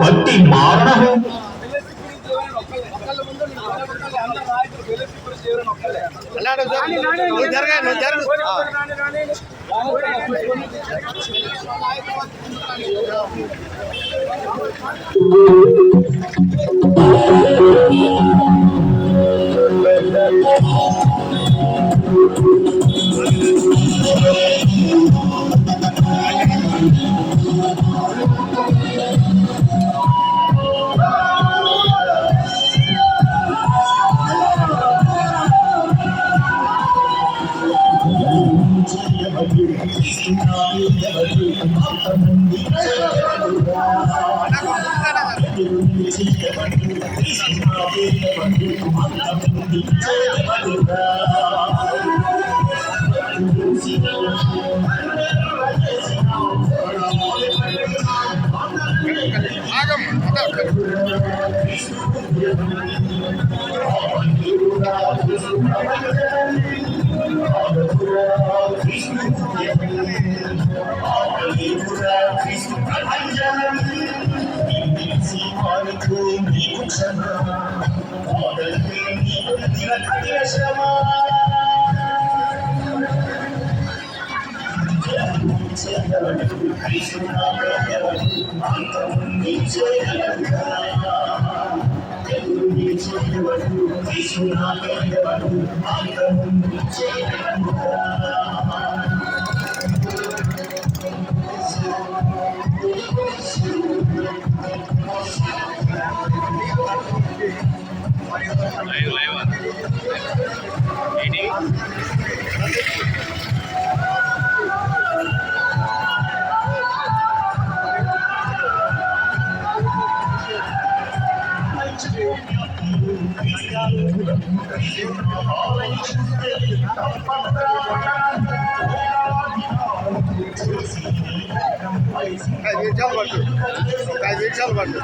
పట్టి మారణ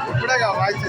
ఇప్పుడే వాయిస్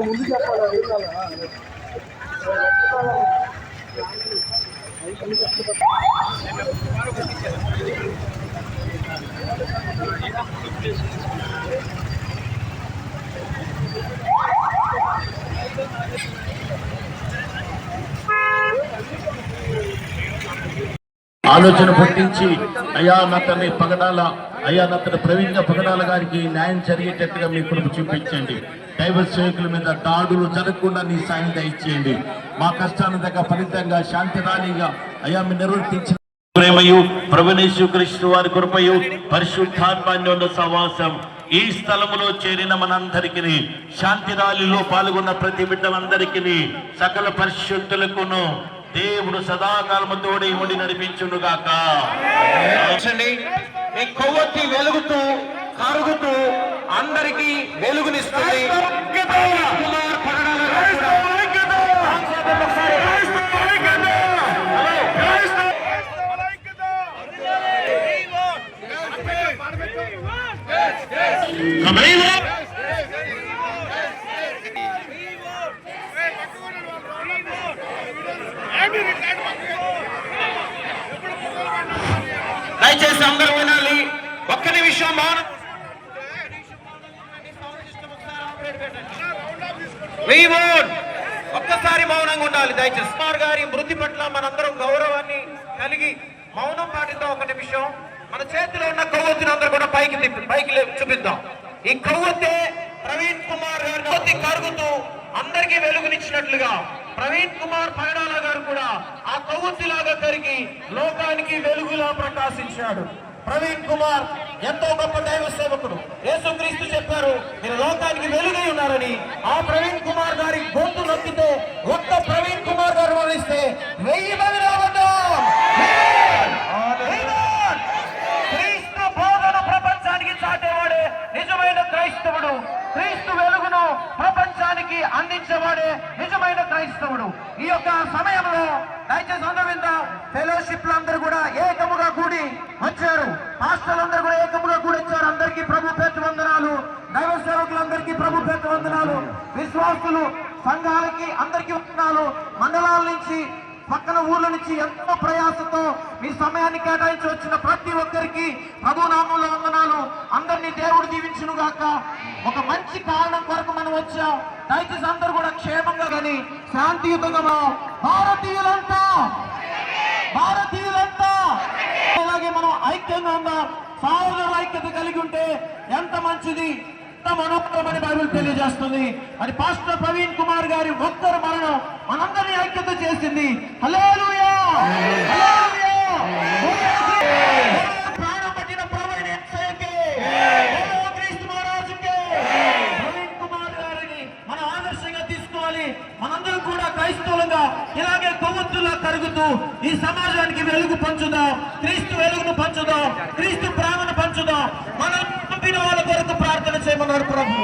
ముందు చెప్పాలి. ఆలోచన పట్టించి అయ్యా నతని పగడాల అయ్యా నతని ప్రవీణ్ పగడాల గారికి న్యాయం జరిగేటట్టుగా మీ కృప చూపించండి. దైవ సేవకుల మీద దాడులు జరగకుండా నీ సాయం దయచేయండి. మా కష్టాన్ని దగ్గర ఫలితంగా శాంతిరాణిగా అయ్యా మీ నిర్వర్తించిన ప్రేమయు ప్రభునేసు క్రీస్తు వారి కృపయు పరిశుద్ధాత్మ సహవాసం ఈ స్థలములో చేరిన మనందరికీ శాంతి ర్యాలీలో పాల్గొన్న ప్రతి బిడ్డలందరికీ సకల పరిశుద్ధులకును దేవుడు సదాకాలము తోడై ఉండి నడిపించునుగాక. మీ కొవ్వొత్తి వెలుగుతూ కరుగుతూ అందరికీ వెలుగునిస్తుంది. దయచేసి అందరూ వినాలి. ఒక్క నిమిషం ఒక్కసారి మౌనంగా ఉండాలి. దయచేసి కుమార్ గారి మృతి పట్ల మనందరం గౌరవాన్ని కలిగి మౌనం పాటిద్దాం. ఒక నిమిషం మన చేతిలో ఉన్న కొవ్వొత్తిని అందరూ కూడా పైకి చూపిద్దాం. ఈ కొవ్వొత్తే ప్రవీణ్ కుమార్ గారి కరుగుతూ అందరికీ వెలుగునిచ్చినట్లుగా ప్రవీణ్ కుమార్ పగడాల గారు కూడా ఆ కొవ్వొత్తిలాగా కరిగి లోకానికి వెలుగులా ప్రకాశించాడు. ప్రవీణ్ కుమార్ ఎంతో గొప్ప దైవ సేవకుడు. యేసుక్రీస్తు చెప్పారు మీరు లోకానికి వెలుగై ఉన్నారని. ఆ ప్రవీణ్ కుమార్ గారి గొంతు నొక్కితే ఒక్క ప్రవీణ్ కుమార్ గారు మరణిస్తే 1000 మంది రావద్దాం. నాయకులు, సంఘాలకి అందరికీ వందనాలు. మండలాల నుంచి, పక్కన ఊర్ల నుంచి ఎంతో ప్రయాసంతో మీ సమయాన్ని కేటాయించి వచ్చిన ప్రతి ఒక్కరికి ప్రభు నామంలో వందనాలు. అందరినీ దేవుడు దీవించును గాక. ఒక మంచి కారణం కొరకు మనం వచ్చాం. దయచేసి అందరూ కూడా క్షేమంగా కానీ శాంతియుతంగా భారతీయులంతా అలాగే మనం ఐక్యంగా ఉందాం. సహోదరుల ఐక్యత కలిగి ఉంటే ఎంత మంచిది, ఎంత మనోహరమని బైబిల్ తెలియజేస్తుంది. అది పాస్టర్ ప్రవీణ్ కుమార్ గారి ఒక్కరు మరణం మనందరినీ ఐక్యత చేసింది. హల్లెలూయా, హల్లెలూయా. ప్రాణం పట్టిన ప్రభువైన యేసయ్యకే, క్రీస్తు మహారాజుకే. ప్రవీణ్ కుమార్ గారిని మనం ఆదర్శంగా తీసుకోవాలి. మనందరం కూడా క్రైస్తవులుగా ఇలాగే కొవ్వొత్తులా కరుగుతూ ఈ సమాజానికి వెలుగు పంచుదాం. క్రీస్తు వెలుగును పంచుదాం, క్రీస్తు ప్రేమను పంచుదాం. మనం పంపిన వాళ్ళ కొరకు ప్రార్థన చేయమన్నారు ప్రభు.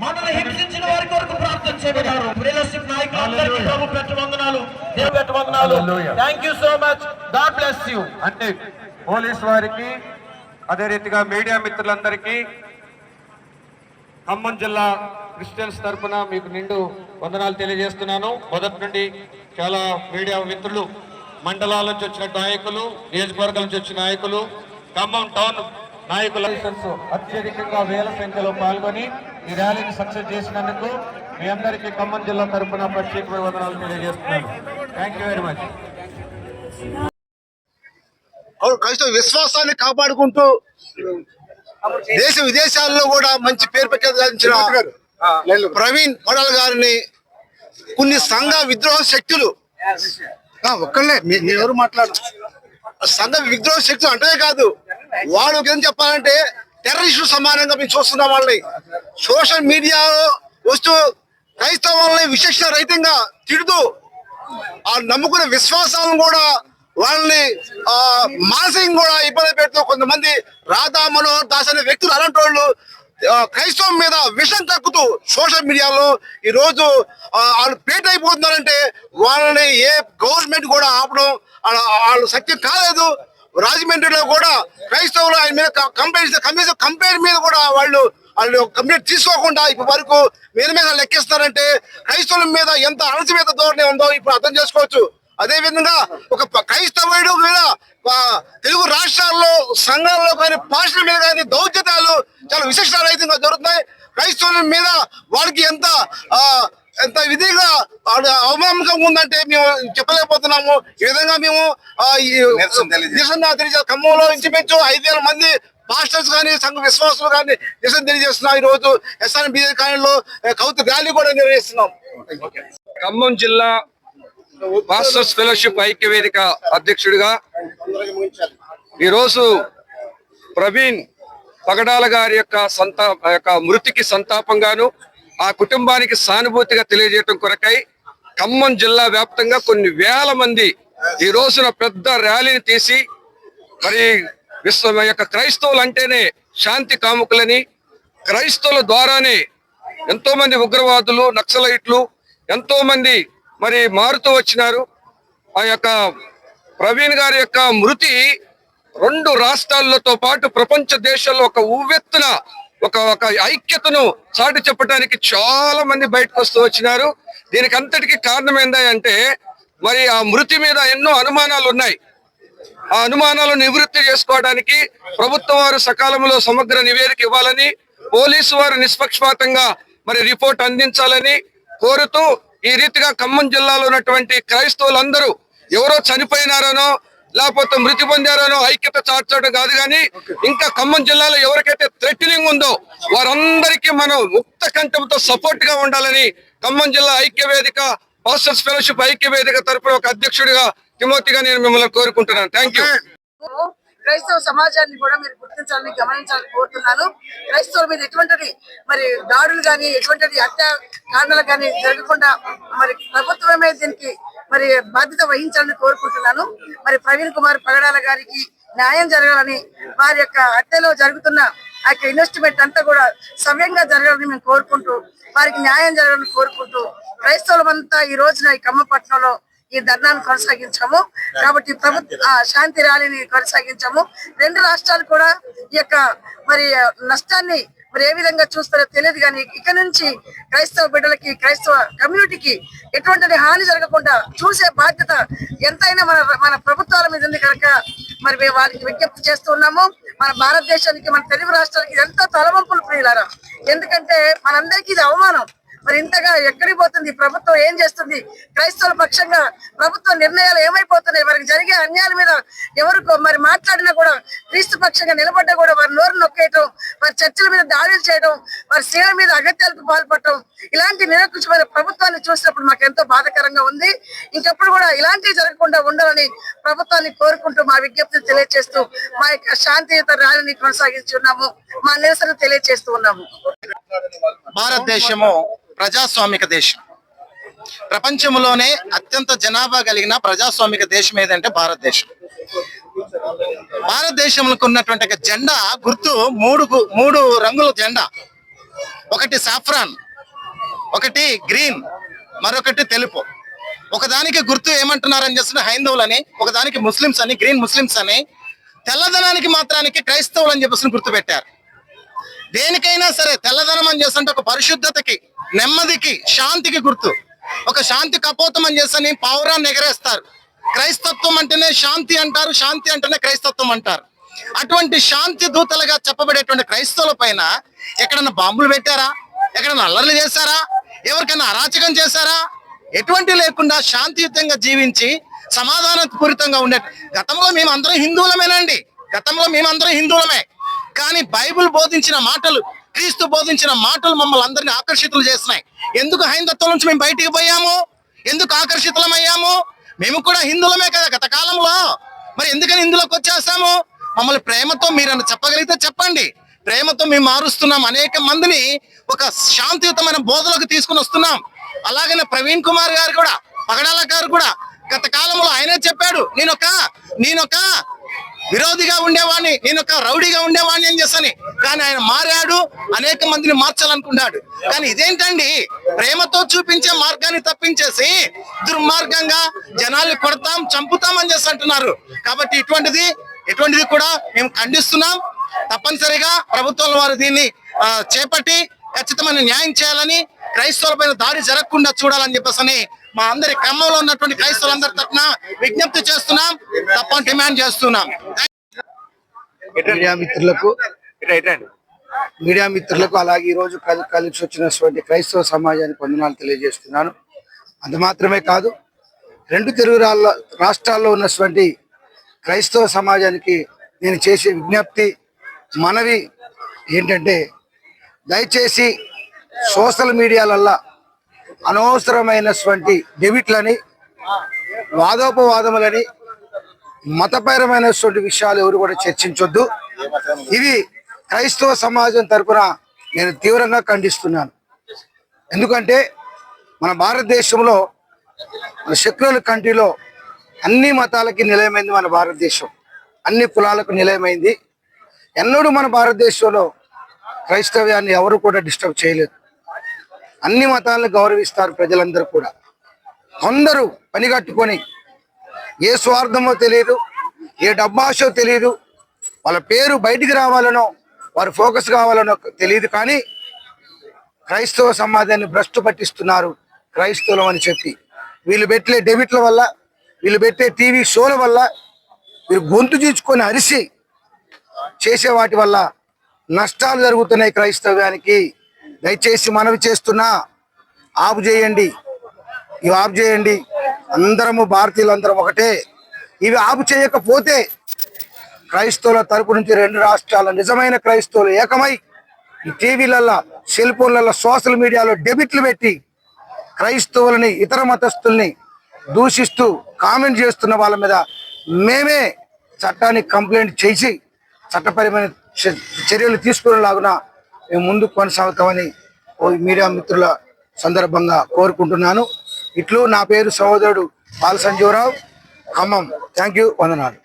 మనల్ని హింసించిన వారి కొరకు ప్రార్థన చేయమన్నారు. ఫెలోషిప్ నాయకులందరికీ ప్రభు పెట్టవందనాలు, దేవుడు పెట్టవందనాలు. Thank you so much. God bless you. అంటే పోలీస్ వారికి, అదే రీతిగా మీడియా మిత్రులందరికీ ఖమ్మం జిల్లా క్రిస్టియన్స్ తరఫున మీకు నిండు వందనాలు తెలియజేస్తున్నాను. మొదటి నుండి చాలా మీడియా మిత్రులు, మండలాల నుంచి వచ్చిన నాయకులు, నియోజకవర్గాల నుంచి వచ్చిన నాయకులు, ఖమ్మం టౌన్ నాయకులు అత్యధికంగా వేల సంఖ్యలో పాల్గొని ఈ ర్యాలీని సక్సెస్ చేసినందుకు మీ అందరికీ ఖమ్మం జిల్లా తరఫున ప్రత్యేకమైన వందనాలు తెలియజేస్తున్నాను. Thank you very much. క్రైస్తవ విశ్వాసాన్ని కాపాడుకుంటూ దేశ విదేశాల్లో కూడా మంచి పేరు ప్రఖ్యాతించిన ప్రవీణ్ పడాల్ గారిని కొన్ని సంఘ విద్రోహ శక్తులు ఒక్కళ్ళే ఎవరు మాట్లాడు సంఘ విద్రోహ శక్తులు అంటే కాదు, వాళ్ళు ఏం చెప్పాలంటే టెర్రరిస్టు సమానంగా మేము చూస్తున్నాం. వాళ్ళని సోషల్ మీడియాలో వస్తూ క్రైస్తవాలని విశేష రహితంగా తిడుతూ ఆ నమ్ముకునే విశ్వాసాలను కూడా వాళ్ళని మానసికంగా కూడా ఇబ్బంది పెడుతూ కొంతమంది రాధా మనోహర్ దాస్ అనే వ్యక్తులు అలాంటి వాళ్ళు క్రైస్తవం మీద విషం కక్కుతూ సోషల్ మీడియాలో ఈ రోజు వాళ్ళు పేట అయిపోతున్నారంటే వాళ్ళని ఏ గవర్నమెంట్ కూడా ఆపడం వాళ్ళు సత్యం కాలేదు. రాజమండ్రిలో కూడా క్రైస్తవులు ఆయన మీద కంప్లైంట్ మీద కూడా వాళ్ళు కంప్లైంట్ తీసుకోకుండా ఇప్పటి వరకు మీద లెక్కిస్తారంటే క్రైస్తవుల మీద ఎంత అణచివేత ధోరణి ఉందో ఇప్పుడు అర్థం చేసుకోవచ్చు. అదే విధంగా ఒక క్రైస్తవుడు మీద తెలుగు రాష్ట్రాల్లో సంఘాల్లో కానీ పాస్టర్ల మీద కానీ దౌర్జన్యాలు చాలా విశిష్టరహితంగా జరుగుతున్నాయి. క్రైస్తవుల మీద వాళ్ళకి ఎంత విధిగా అవమానంగా ఉందంటే మేము చెప్పలేకపోతున్నాము. ఈ విధంగా మేము ఖమ్మంలో ఇంచుమించు 5,000 మంది పాస్టర్స్ కానీ సంఘ విశ్వాసులు కానీ నిరసన తెలియజేస్తున్నాం. ఈ రోజు ఎస్ఆర్ఎంబీ కాలనీలో కవిత ర్యాలీ కూడా నిర్వహిస్తున్నాం. ఖమ్మం జిల్లా పాస్టర్స్ ఫెలోషిప్ ఐక్య వేదిక అధ్యక్షుడిగా ఈరోజు ప్రవీణ్ పగడాల గారి యొక్క మృతికి సంతాపంగాను ఆ కుటుంబానికి సానుభూతిగా తెలియజేయడం కొరకై ఖమ్మం జిల్లా వ్యాప్తంగా కొన్ని వేల మంది ఈ రోజున పెద్ద ర్యాలీని తీసి మరి క్రైస్తవులు అంటేనే శాంతి కాముకులని, క్రైస్తవుల ద్వారానే ఎంతో మంది ఉగ్రవాదులు, నక్సలైట్లు ఎంతో మంది మరి మారుతూ వచ్చినారు. ఆ యొక్క ప్రవీణ్ గారి యొక్క మృతి 2 రాష్ట్రాలతో పాటు ప్రపంచ దేశాల్లో ఒక ఉవ్వెత్తున ఒక ఐక్యతను చాటి చెప్పడానికి చాలా మంది బయటకు వస్తూ వచ్చినారు. దీనికి అంతటికి కారణం ఏంటంటే మరి ఆ మృతి మీద ఎన్నో అనుమానాలు ఉన్నాయి. ఆ అనుమానాలను నివృత్తి చేసుకోవడానికి ప్రభుత్వం వారు సకాలంలో సమగ్ర నివేదిక ఇవ్వాలని, పోలీసు వారు నిష్పక్షపాతంగా మరి రిపోర్ట్ అందించాలని కోరుతూ ఈ రీతిగా ఖమ్మం జిల్లాలో ఉన్నటువంటి క్రైస్తవులందరూ ఎవరో చనిపోయినారనో లేకపోతే మృతి పొందారనో ఐక్యత చార్చడం కాదు, కానీ ఇంకా ఖమ్మం జిల్లాలో ఎవరికైతే థ్రెటనింగ్ ఉందో వారందరికీ మనం ముక్త కంఠంతో సపోర్ట్ గా ఉండాలని ఖమ్మం జిల్లా ఐక్య వేదిక పాస్టర్స్ ఫెలోషిప్ ఐక్య వేదిక తరపున ఒక అధ్యక్షుడిగా తిమోతిగా నేను మిమ్మల్ని కోరుకుంటున్నాను. Thank you. క్రైస్తవ సమాజాన్ని కూడా మీరు గుర్తించాలని, గమనించాలని కోరుతున్నాను. క్రైస్తవుల మీద ఎటువంటి మరి దాడులు కానీ ఎటువంటి హత్యాకాండలు కానీ జరగకుండా మరి ప్రభుత్వమే దీనికి మరి బాధ్యత వహించాలని కోరుకుంటున్నాను. మరి ప్రవీణ్ కుమార్ పగడాల గారికి న్యాయం జరగాలని, వారి యొక్క హత్యలో జరుగుతున్న ఆ యొక్క ఇన్వెస్ట్మెంట్ అంతా కూడా సవ్యంగా జరగాలని మేము కోరుకుంటూ, వారికి న్యాయం జరగాలని కోరుకుంటూ క్రైస్తవులమంతా ఈ రోజున ఈ ఖమ్మపట్నంలో ఈ ధర్నాను కొనసాగించాము. కాబట్టి ప్రభుత్వ శాంతి ర్యాలీని కొనసాగించాము. 2 రాష్ట్రాలు కూడా ఈ యొక్క మరి నష్టాన్ని మరి ఏ విధంగా చూస్తారో తెలియదు. కానీ ఇక నుంచి క్రైస్తవ బిడ్డలకి, క్రైస్తవ కమ్యూనిటీకి ఎటువంటి హాని జరగకుండా చూసే బాధ్యత ఎంతైనా మన మన ప్రభుత్వాల మీద ఉంది కనుక మరి మేము వారికి విజ్ఞప్తి చేస్తున్నాము. మన భారతదేశానికి, మన తెలుగు రాష్ట్రానికి ఎంతో తలవంపులు ప్రియులారా. ఎందుకంటే మనందరికీ ఇది అవమానం. మరి ఇంతగా ఎక్కడికి పోతుంది ప్రభుత్వం, ఏం చేస్తుంది? క్రైస్తవుల పక్షంగా ప్రభుత్వ నిర్ణయాలు ఏమైపోతున్నాయి? వారికి జరిగే అన్యాయాల మీద ఎవరు మరి మాట్లాడినా కూడా, క్రీస్తు పక్షంగా నిలబడ్డా కూడా వారి నోరు నొక్కేయటం, వారి చర్చల మీద దాడులు చేయడం, వారి స్త్రీల మీద అగత్యాలకు పాల్పడటం, ఇలాంటి నిరంకుశమైన ప్రభుత్వాన్ని చూసినప్పుడు మాకు ఎంతో బాధాకరంగా ఉంది. ఇంకెప్పుడు కూడా ఇలాంటివి జరగకుండా ఉండాలని ప్రభుత్వాన్ని కోరుకుంటూ మా విజ్ఞప్తిని తెలియజేస్తూ మా యొక్క శాంతియుత ర్యాలీని కొనసాగిస్తున్నాము. మా నిరసన తెలియజేస్తూ ఉన్నాము. భారతదేశము ప్రజాస్వామిక దేశం. ప్రపంచంలోనే అత్యంత జనాభా కలిగిన ప్రజాస్వామిక దేశం ఏదంటే భారతదేశం. భారతదేశంలో ఉన్నటువంటి ఒక జెండా గుర్తు మూడు రంగుల జెండా. ఒకటి సాఫ్రాన్, ఒకటి గ్రీన్, మరొకటి తెలుపు. ఒకదానికి గుర్తు ఏమంటున్నారని చేస్తున్న హైందవులని, ఒకదానికి ముస్లిమ్స్ అని, గ్రీన్ ముస్లిమ్స్ అని. తెల్లదనానికి మాత్రానికి క్రైస్తవులు అని చెప్పేసి గుర్తు పెట్టారు. దేనికైనా సరే తెల్లదనం అని చేస్తుంటే ఒక పరిశుద్ధతకి, నెమ్మదికి, శాంతికి గుర్తు. ఒక శాంతి కపోతం అని చేస్తని పావురాన్ని ఎగరేస్తారు. క్రైస్తత్వం అంటేనే శాంతి అంటారు, శాంతి అంటేనే క్రైస్తత్వం అంటారు. అటువంటి శాంతి దూతలుగా చెప్పబడేటువంటి క్రైస్తవుల పైన ఎక్కడన్నా బాంబులు పెట్టారా? ఎక్కడన్నా అల్లర్లు చేశారా? ఎవరికైనా అరాచకం చేశారా? ఎటువంటి లేకుండా శాంతియుతంగా జీవించి సమాధానపూరితంగా ఉండే గతంలో మేమందరం హిందువులమేనండి. గతంలో మేమందరం హిందువులమే. కానీ బైబిల్ బోధించిన మాటలు, క్రీస్తు బోధించిన మాటలు మమ్మల్ని అందరినీ ఆకర్షితులు చేస్తున్నాయి. ఎందుకు హైందత్వం నుంచి మేము బయటికి పోయాము? ఎందుకు ఆకర్షితులమయ్యాము? మేము కూడా హిందువులమే కదా గత కాలంలో. మరి ఎందుకని ఇందులోకి వచ్చేసాము? మమ్మల్ని ప్రేమతో మీరు చెప్పగలిగితే చెప్పండి. ప్రేమతో మేము మారుస్తున్నాం. అనేక మందిని ఒక శాంతియుతమైన బోధలకు తీసుకుని వస్తున్నాం. అలాగనే ప్రవీణ్ కుమార్ గారు కూడా, పగడాల గారు కూడా గత కాలంలో ఆయనే చెప్పాడు, నేనొక విరోధిగా ఉండేవాడిని, నేను ఒక రౌడీగా ఉండేవాడిని అని చేస్తాను. కానీ ఆయన మారాడు, అనేక మందిని మార్చాలనుకున్నాడు. కానీ ఇదేంటండి, ప్రేమతో చూపించే మార్గాన్ని తప్పించేసి దుర్మార్గంగా జనాల్ని కొడతాం, చంపుతాం అని చేసి అంటున్నారు. కాబట్టి ఇటువంటిది కూడా మేము ఖండిస్తున్నాం. తప్పనిసరిగా ప్రభుత్వం వారు దీన్ని చేపట్టి ఖచ్చితమైన న్యాయం చేయాలని, క్రైస్తవుల పైన దాడి జరగకుండా చూడాలని చెప్పేసి మా అందరి ఖమ్మంలో ఉన్నటువంటి క్రైస్తవులందరి తరఫున విజ్ఞప్తి చేస్తున్నాం, తప్పని డిమాండ్ చేస్తున్నాం. మీడియా మిత్రులకు అలాగే ఈ రోజు కలిసి వచ్చినటువంటి క్రైస్తవ సమాజానికి వందనాలు తెలియజేస్తున్నాను. అంత మాత్రమే కాదు, రెండు తెలుగు రాష్ట్రాల్లో ఉన్నటువంటి క్రైస్తవ సమాజానికి నేను చేసే విజ్ఞప్తి, మనవి ఏంటంటే, దయచేసి సోషల్ మీడియాలల్లో అనవసరమైనటువంటి డెబిట్లని, వాదోపవాదములని, మతపరమైనటువంటి విషయాలు ఎవరు కూడా చర్చించొద్దు. ఇవి క్రైస్తవ సమాజం తరపున నేను తీవ్రంగా ఖండిస్తున్నాను. ఎందుకంటే మన భారతదేశంలో, మన సెక్యులర్ కంట్రీలో అన్ని మతాలకి నిలయమైంది మన భారతదేశం, అన్ని కులాలకు నిలయమైంది. ఎన్నడూ మన భారతదేశంలో క్రైస్తవ్యాన్ని ఎవరు కూడా డిస్టర్బ్ చేయలేదు. అన్ని మతాలను గౌరవిస్తారు ప్రజలందరూ కూడా. కొందరు పనిగట్టుకొని ఏ స్వార్థమో తెలియదు, ఏ డబ్బాషో తెలియదు, వాళ్ళ పేరు బయటికి రావాలనో, వారు ఫోకస్ కావాలనో తెలియదు. కానీ క్రైస్తవ సమాజాన్ని భ్రష్టు పట్టిస్తున్నారు క్రైస్తవులం అని చెప్పి. వీళ్ళు పెట్టే డెబిట్ల వల్ల, వీళ్ళు పెట్టే టీవీ షోల వల్ల, వీరు గొంతు చీచుకొని అరిసి చేసే వాటి వల్ల నష్టాలు జరుగుతున్నాయి క్రైస్తవ్యానికి. దయచేసి మనవి చేస్తున్నా, ఆపు చేయండి, ఇవి ఆపు చేయండి. అందరము భారతీయులందరం ఒకటే. ఇవి ఆపు చేయకపోతే క్రైస్తవుల తరపు నుంచి రెండు రాష్ట్రాల నిజమైన క్రైస్తవులు ఏకమై ఈ టీవీలలో, సెల్ ఫోన్లలో, సోషల్ మీడియాలో డెబిట్లు పెట్టి క్రైస్తవులని, ఇతర మతస్థుల్ని దూషిస్తూ కామెంట్ చేస్తున్న వాళ్ళ మీద మేమే చట్టానికి కంప్లైంట్ చేసి చట్టపరమైన చర్యలు తీసుకునేలాగున మేము ముందుకు కొనసాగుతామని మీడియా మిత్రుల సందర్భంగా కోరుకుంటున్నాను. ఇట్లు నా పేరు సహోదరుడు బాల సంజీవరావు, ఖమ్మం. థ్యాంక్ యూ, వందనాలు.